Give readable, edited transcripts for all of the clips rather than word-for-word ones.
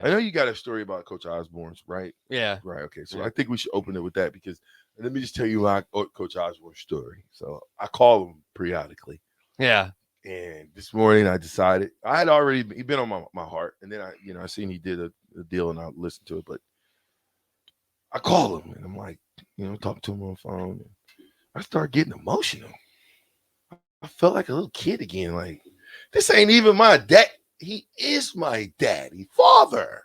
I know you got a story about Coach Osborne's, right? Yeah. Right. Okay. So Yeah. I think we should open it with that because let me just tell you my Coach Osborne's story. So I call him periodically. Yeah. And this morning I decided I had already he'd been on my heart, and then I seen he did a deal and I listened to it, but I call him and I'm like, talking to him on the phone. And I start getting emotional. I felt like a little kid again. Like this ain't even my dad. He is my daddy, father.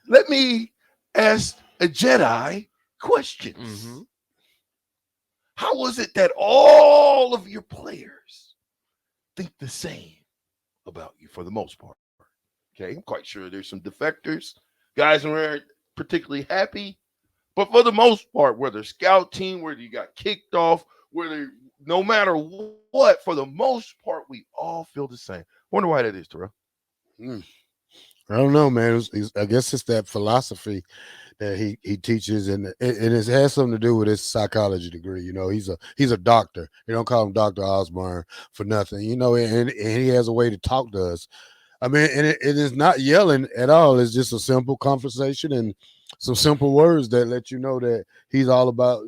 Let me ask a Jedi Mm-hmm. questions. How was it that all of your players think the same about you for the most part? Okay, I'm quite sure there's some defectors, guys who aren't particularly happy, but for the most part, whether scout team, whether you got kicked off, whether no matter what, for the most part, we all feel the same. Wonder why that is, Terrell. Mm. I don't know, man. I guess it's that philosophy that he teaches, and it has something to do with his psychology degree. He's a doctor. They don't call him Doctor Osborne for nothing. And he has a way to talk to us. I mean, and it is not yelling at all. It's just a simple conversation and some simple words that let you know that he's all about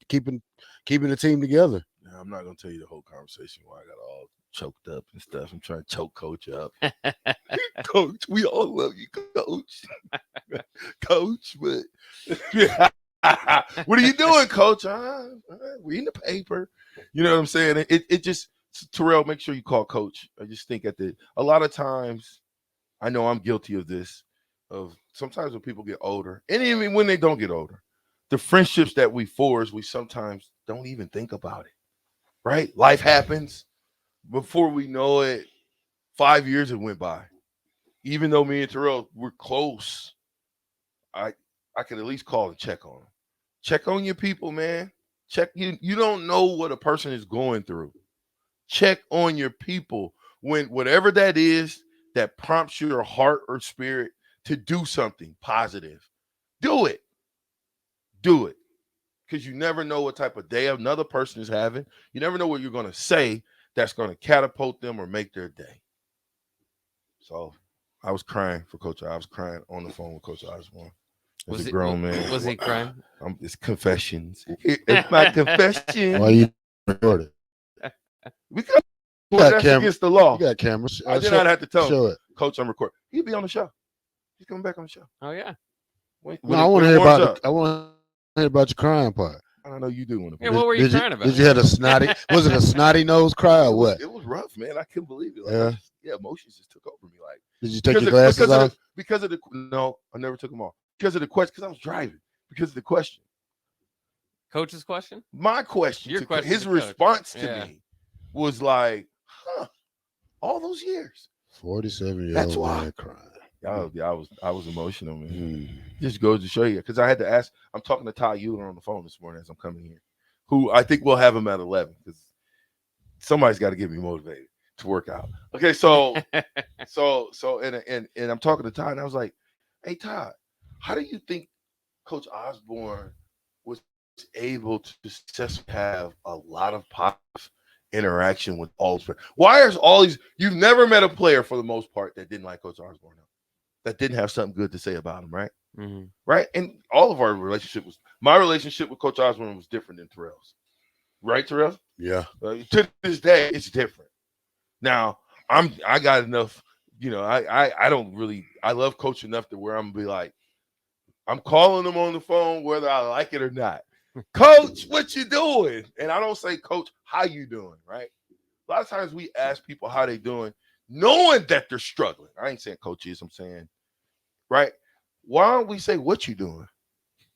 keeping keeping the team together. Now, I'm not gonna tell you the whole conversation why I got all choked up and stuff. I'm trying to choke coach up. Coach, we all love you, coach. Coach, but what are you doing, coach? Reading the paper. You know what I'm saying? It just Terrell, make sure you call coach. I just think a lot of times I know I'm guilty of this. Of sometimes when people get older, and even when they don't get older, the friendships that we forge, we sometimes don't even think about it. Right? Life happens. Before we know it, 5 years have went by. Even though me and Terrell were close, I I could at least call and check on them. Check on your people, man. Check you don't know what a person is going through. Check on your people when whatever that is that prompts your heart or spirit to do something positive. Do it. Do it. Because you never know what type of day another person is having. You never know what you're going to say that's going to catapult them or make their day. So I was crying for Coach. I was crying on the phone with Coach Osborne as a Was it? grown man. Was he crying? It's confessions. It's my Why confession. you record it? Because You that's got against camera. the law. You got cameras. I did not have to tell him, Show it. Coach, I'm recording. He'll be on the show. He's coming back on the show. Oh yeah. No, I want When to it hear warms about up. I want to hear about your crying part. I know you do want to. Yeah. What were you crying Did about? you have a snotty? Was it a snotty nose cry or what? It was rough, man. I couldn't believe it. Like Yeah. emotions just took over me. Like Did you take your glasses off? because of the no, I never took them off because of the question. Because I was driving. Because of the question. Coach's question? My question. Your question his to coach. response to Yeah. me was like, "Huh, all those years. 47-year-old why." man crying. I was emotional, man. Mm. Just goes to show you because I had to ask. I'm talking to Ty Euler on the phone this morning as I'm coming here, who I think we'll have him at 11 because somebody's got to get me motivated to work out. Okay, and I'm talking to Ty, and I was like, "Hey, Todd, how do you think Coach Osborne was able to successfully have a lot of positive interaction with all his players? Why is all these? You've never met a player for the most part that didn't like Coach Osborne, that didn't have something good to say about him, right? Mm-hmm. Right, and all of our relationship was my relationship with Coach Osborne was different than Terrell's, right, Terrell? Yeah. To this day, it's different. Now, I got enough, I don't really I love Coach enough to where I'm gonna be like, I'm calling him on the phone whether I like it or not. Coach, what you doing? And I don't say, Coach, how you doing, right? A lot of times we ask people how they doing, knowing that they're struggling. I ain't saying Coach is, I'm saying, right? Why don't we say what you doing?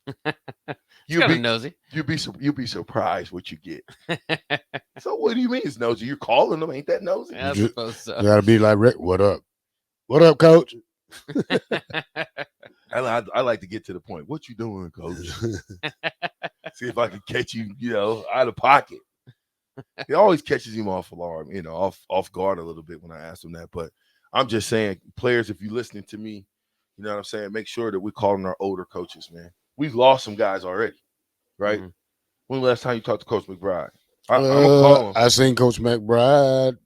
It's kind of nosy. You'll be surprised what you get. So what do you mean it's nosy? You're calling them, ain't that nosy? Yeah, I suppose so. You gotta be like, Rick, what up? What up, coach? I like to get to the point. What you doing, Coach? See if I can catch you, out of pocket. It always catches him off alarm, off guard a little bit when I ask him that. But I'm just saying, players, if you're listening to me, you know what I'm saying, make sure that we're calling our older coaches, man. We've lost some guys already, right? Mm-hmm. When the last time you talked to Coach McBride? I'm gonna call him. I seen Coach McBride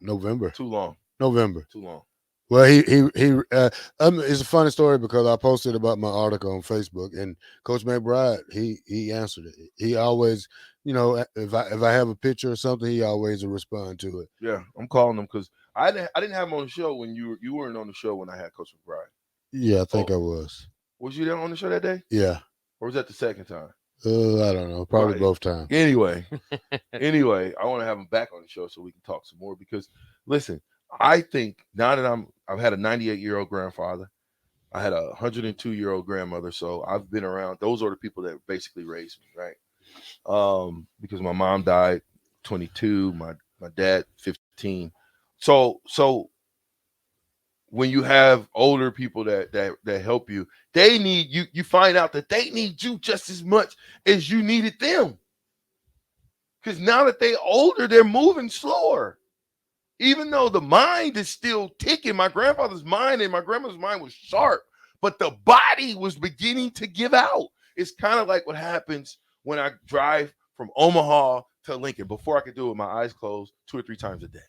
November. Too long. November. Too long. Well, it's a funny story because I posted about my article on Facebook, and Coach McBride, he answered it. He always, if I have a picture or something, he always will respond to it. Yeah, I'm calling him because I didn't have him on the show when you weren't on the show when I had Coach McBride. Yeah, I think I was. Was you there on the show that day? Yeah. Or was that the second time? I don't know. Probably Right. both times. Anyway, I want to have him back on the show so we can talk some more because listen, I think now that I've had a 98-year-old grandfather, I had a 102-year-old grandmother, so I've been around. Those are the people that basically raised me, right? Because my mom died 22, my dad 15. So when you have older people that help you, they need you. You find out that they need you just as much as you needed them. Because now that they're older, they're moving slower. Even though the mind is still ticking, my grandfather's mind and my grandmother's mind was sharp, but the body was beginning to give out. It's kind of like what happens when I drive from Omaha to Lincoln. Before I could do it with my eyes closed 2 or 3 times a day.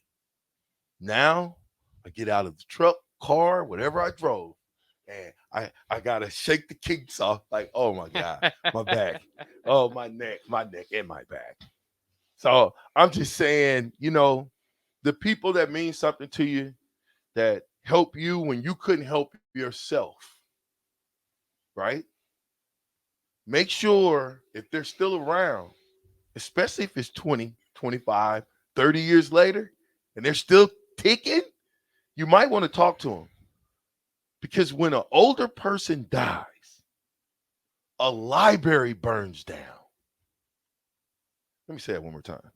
Now I get out of the truck, car, whatever I drove, and I gotta shake the kinks off. Like, oh my God, my back, oh my neck, and my back. So I'm just saying, the people that mean something to you, that help you when you couldn't help yourself, right? Make sure if they're still around, especially if it's 20, 25, 30 years later, and they're still ticking, you might want to talk to them. Because when an older person dies, a library burns down. Let me say it one more time.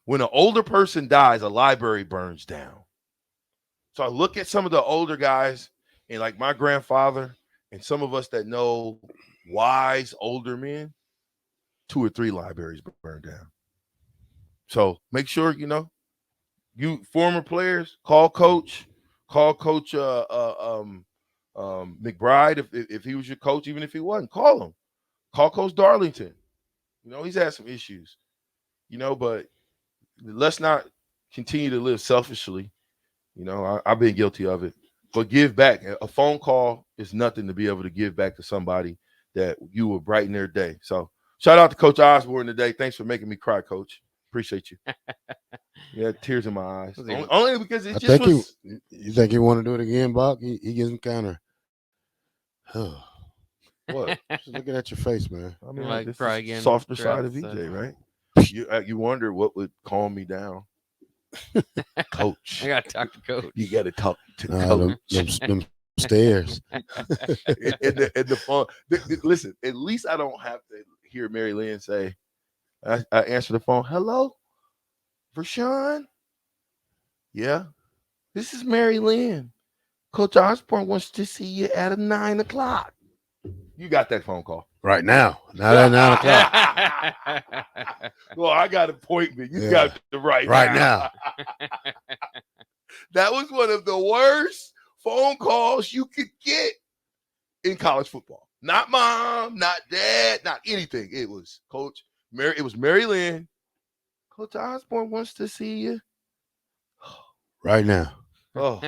When an older person dies, a library burns down. So I look at some of the older guys, and like my grandfather, and some of us that know wise older men, 2 or 3 libraries burned down. So make sure, you former players, call Coach McBride if he was your coach, even if he wasn't, call him. Call Coach Darlington. He's had some issues, but let's not continue to live selfishly. I've been guilty of it, but give back. A phone call is nothing to be able to give back to somebody that you will brighten their day. So shout out to Coach Osborne today. Thanks for making me cry, Coach. Appreciate you. Yeah, tears in my eyes. Only because it just was. You think he want to do it again, Bach? He gives him kind of. What? Just looking at your face, man. I mean, Like this cry is again softer side of throughout VJ, right? You wonder what would calm me down. Coach. I gotta talk to Coach. You got to talk to Coach. Them stairs. and the phone. Listen, at least I don't have to hear Mary Lynn say, I answer the phone. Hello, Rashawn? Yeah, this is Mary Lynn. Coach Osborne wants to see you at 9 o'clock. You got that phone call. Right now. Not at 9 o'clock. Well, I got an appointment. You got the right now. That was one of the worst phone calls you could get in college football. Not mom, not dad, not anything. It was Coach Mary. It was Mary Lynn. Coach Osborne wants to see you right now. Oh,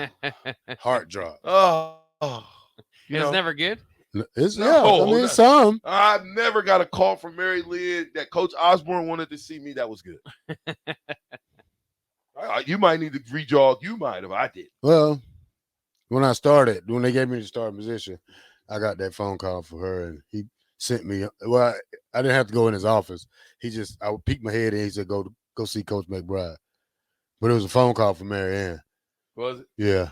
heart drop. Oh, it's never good. It's some. I've never got a call from Mary Lynn that Coach Osborne wanted to see me. That was good. You might need to re-jog. You might have. I did. Well, when they gave me the starting position, I got that phone call for her, and he sent me. Well, I didn't have to go in his office. I would peek my head in. He said, "Go see Coach McBride." But it was a phone call from Mary Ann. Was it? Yeah.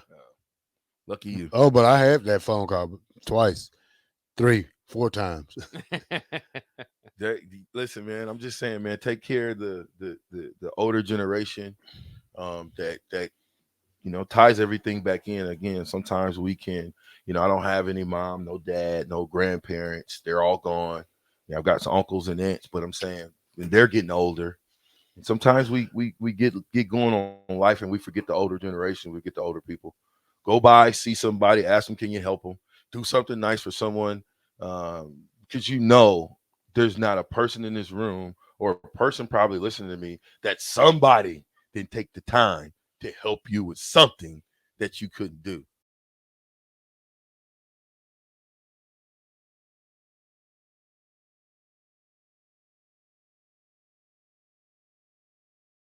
Lucky you. Oh, but I have that phone call twice, 3, 4 times. Listen, man, I'm just saying, man, take care of the older generation that ties everything back in. Again, sometimes we can, I don't have any mom, no dad, no grandparents. They're all gone. I've got some uncles and aunts, but I'm saying they're getting older. And sometimes we get going on life and we forget the older generation. We get the older people. Go by, see somebody, ask them, can you help them? Do something nice for someone, because there's not a person in this room or a person probably listening to me that somebody didn't take the time to help you with something that you couldn't do.